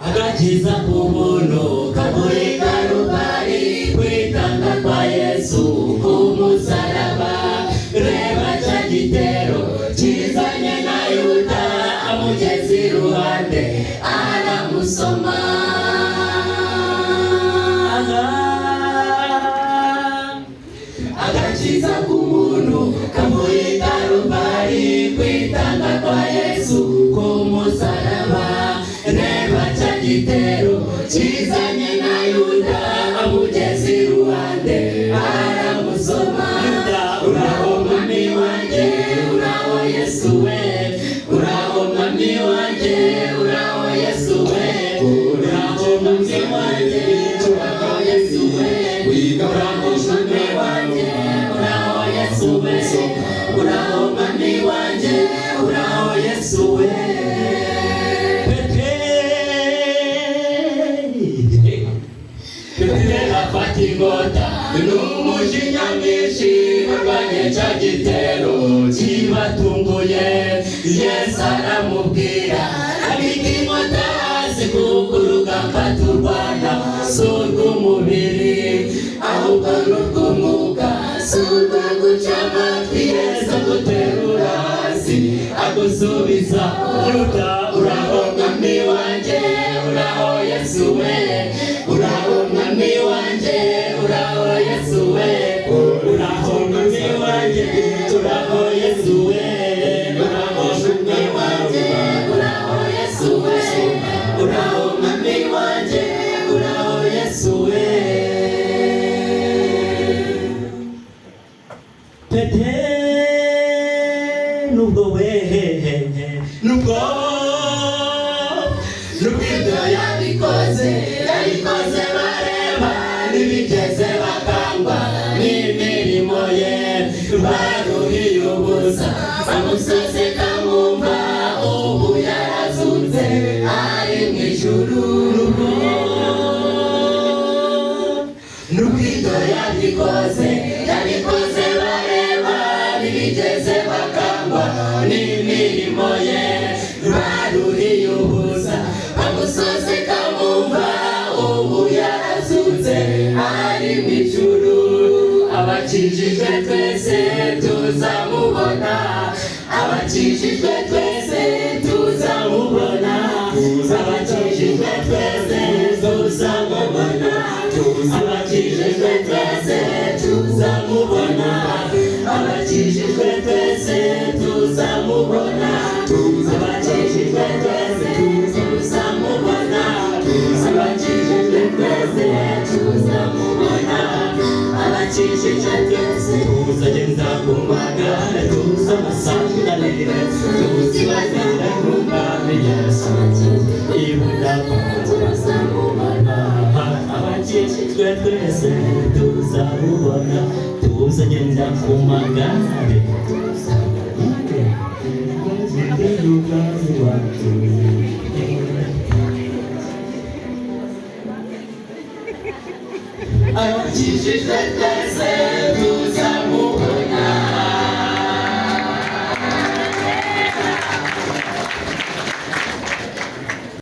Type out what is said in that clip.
agakiza k'ubuntu kaguri Karuvali, kwitanga kwa Yesu ku musaraba. Reba cya gitero kizanye na Yuda, amugeze iruhande aramusoma. Agakiza k'umuntu kaguri Karuvali, kwitanga kwa Yesu ku musaraba. Reba cya gitero kizanye na Yuda, amugeze iruhande aramusoma. Uraho mwami wanjye, uraho Yesu we, uraho mwami wanjye, uraho Yesu we, uraho mwami wanjye, uraho Yesu we, uraho mwami wanjye, uraho Yesu we, uraho mwami wanjye, uraho Yesu we. Afata ingota n'umujinya mwinshi, barwanye cya gitero kibatunguye. Yesu aramubwira, abika inkota hasi, kuko urugamba turwana si urw'umubiri ahubwo ni urw'umwuka. Si urwo guca amatwi Yesu aguterura hasi agusubiza. Yuda, uraho mwami wanjye, uraho Yesu we, uraho mwami wanjye, uraho Yesu we, uraho mwami wanjye, uraho Yesu we, uraho mwami wanjye, uraho Yesu we, uraho mwami wanjye, uraho Yesu we. Pete nubwo ibyo yabikoze bareba, ntibigeze bakangwa n'imirimo ye. Baruhiye ubusa bamuseseka mwumva, ubu yarazutse ari mu ijuru. Nubwo ibyo yabikoze bareba, ntibigeze bakangwa n'imirimo ye. Baruhiye ubusa bamuseseka mwumva, ubu yarazutse ari mu ijuru. Abakijijwe twese tuzamubona, abakijijwe twese tuzamubona, abakijijwe twese tuzamubona, abakijijwe twese tuzamubona, abakijijwe twese tuzamubona, abakijijwe twese tuzamubona, abakijijwe twese tuzamubona, abakijijwe twese tuzagenda ku magare, tuzamusanganire, tuzibagire ku mwami Yesu. Ibudapfa tuzamubona, abakijijwe twese tuzamubona, tuzagenda ku magare, abakijijwe twese